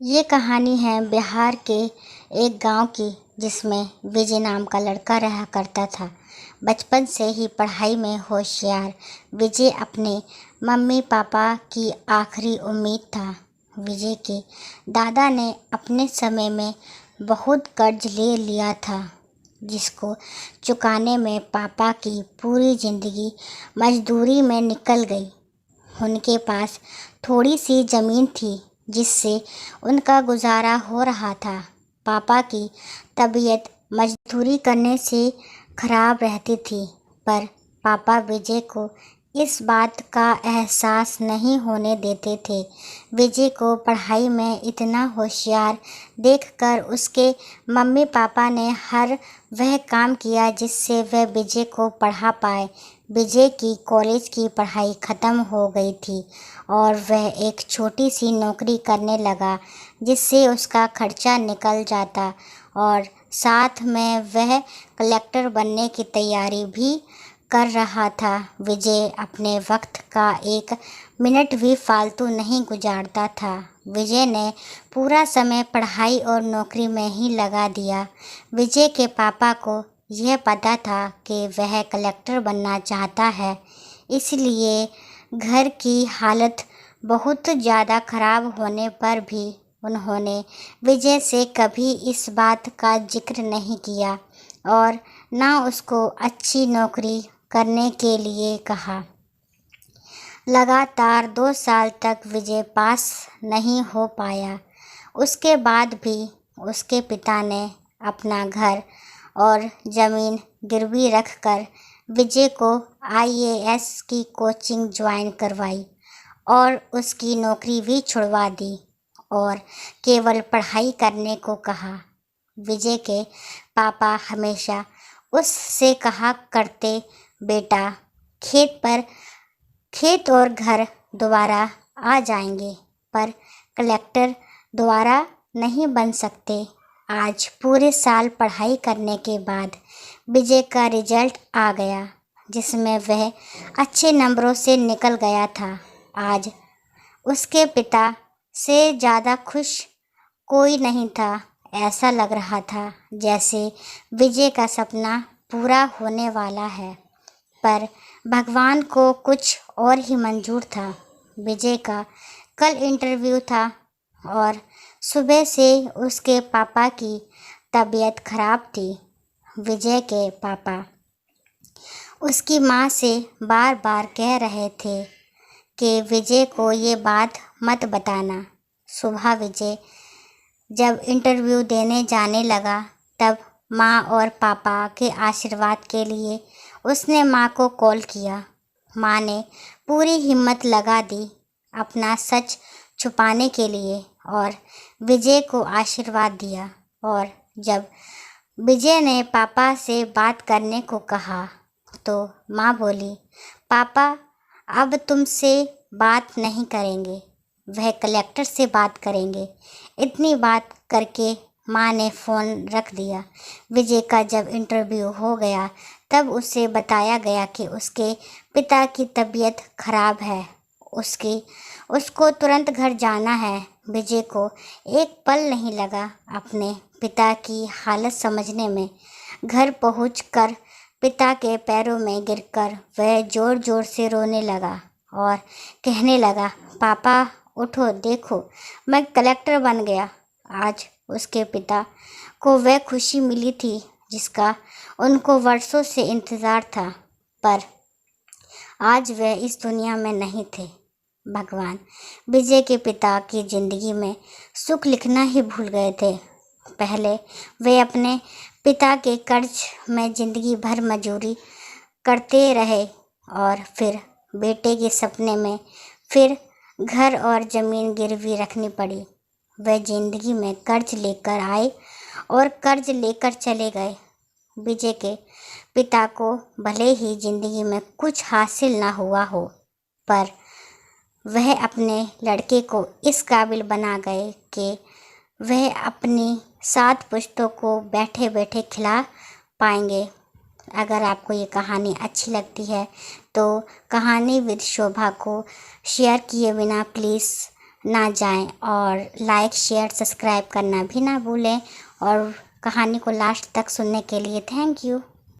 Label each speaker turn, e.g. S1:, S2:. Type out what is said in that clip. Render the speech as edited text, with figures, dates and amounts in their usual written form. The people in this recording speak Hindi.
S1: ये कहानी है बिहार के एक गांव की, जिसमें विजय नाम का लड़का रहा करता था। बचपन से ही पढ़ाई में होशियार विजय अपने मम्मी पापा की आखिरी उम्मीद था। विजय के दादा ने अपने समय में बहुत कर्ज ले लिया था, जिसको चुकाने में पापा की पूरी ज़िंदगी मजदूरी में निकल गई। उनके पास थोड़ी सी ज़मीन थी, जिससे उनका गुजारा हो रहा था। पापा की तबीयत मजदूरी करने से खराब रहती थी, पर पापा विजय को इस बात का एहसास नहीं होने देते थे। विजय को पढ़ाई में इतना होशियार देखकर उसके मम्मी पापा ने हर वह काम किया जिससे वह विजय को पढ़ा पाए। विजय की कॉलेज की पढ़ाई ख़त्म हो गई थी और वह एक छोटी सी नौकरी करने लगा, जिससे उसका खर्चा निकल जाता और साथ में वह कलेक्टर बनने की तैयारी भी कर रहा था। विजय अपने वक्त का एक मिनट भी फालतू नहीं गुजारता था। विजय ने पूरा समय पढ़ाई और नौकरी में ही लगा दिया। विजय के पापा को यह पता था कि वह कलेक्टर बनना चाहता है, इसलिए घर की हालत बहुत ज़्यादा ख़राब होने पर भी उन्होंने विजय से कभी इस बात का जिक्र नहीं किया और ना उसको अच्छी नौकरी करने के लिए कहा। लगातार 2 साल तक विजय पास नहीं हो पाया। उसके बाद भी उसके पिता ने अपना घर और ज़मीन गिरवी रखकर विजय को आईएएस की कोचिंग ज्वाइन करवाई और उसकी नौकरी भी छुड़वा दी और केवल पढ़ाई करने को कहा। विजय के पापा हमेशा उससे कहा करते, बेटा, खेत और घर दोबारा आ जाएंगे, पर कलेक्टर दोबारा नहीं बन सकते। आज पूरे साल पढ़ाई करने के बाद विजय का रिजल्ट आ गया, जिसमें वह अच्छे नंबरों से निकल गया था। आज उसके पिता से ज़्यादा खुश कोई नहीं था। ऐसा लग रहा था जैसे विजय का सपना पूरा होने वाला है, पर भगवान को कुछ और ही मंजूर था। विजय का कल इंटरव्यू था और सुबह से उसके पापा की तबीयत खराब थी। विजय के पापा उसकी माँ से बार बार कह रहे थे कि विजय को ये बात मत बताना। सुबह विजय जब इंटरव्यू देने जाने लगा, तब माँ और पापा के आशीर्वाद के लिए उसने माँ को कॉल किया। माँ ने पूरी हिम्मत लगा दी अपना सच छुपाने के लिए और विजय को आशीर्वाद दिया। और जब विजय ने पापा से बात करने को कहा, तो माँ बोली, पापा अब तुमसे बात नहीं करेंगे, वह कलेक्टर से बात करेंगे। इतनी बात करके माँ ने फ़ोन रख दिया। विजय का जब इंटरव्यू हो गया, तब उसे बताया गया कि उसके पिता की तबीयत खराब है, उसको तुरंत घर जाना है। विजय को एक पल नहीं लगा अपने पिता की हालत समझने में। घर पहुंचकर पिता के पैरों में गिरकर वह ज़ोर ज़ोर से रोने लगा और कहने लगा, पापा उठो, देखो मैं कलेक्टर बन गया। आज उसके पिता को वह खुशी मिली थी जिसका उनको वर्षों से इंतज़ार था, पर आज वह इस दुनिया में नहीं थे। भगवान विजय के पिता की ज़िंदगी में सुख लिखना ही भूल गए थे। पहले वे अपने पिता के कर्ज में ज़िंदगी भर मजूरी करते रहे और फिर बेटे के सपने में फिर घर और ज़मीन गिरवी रखनी पड़ी। वे ज़िंदगी में कर्ज लेकर आए और कर्ज लेकर चले गए। विजय के पिता को भले ही ज़िंदगी में कुछ हासिल ना हुआ हो, पर वह अपने लड़के को इस काबिल बना गए कि वह अपनी 7 पुश्तों को बैठे बैठे खिला पाएंगे। अगर आपको ये कहानी अच्छी लगती है तो कहानी विद शोभा को शेयर किए बिना प्लीज़ ना जाएं और लाइक शेयर सब्सक्राइब करना भी ना भूलें। और कहानी को लास्ट तक सुनने के लिए थैंक यू।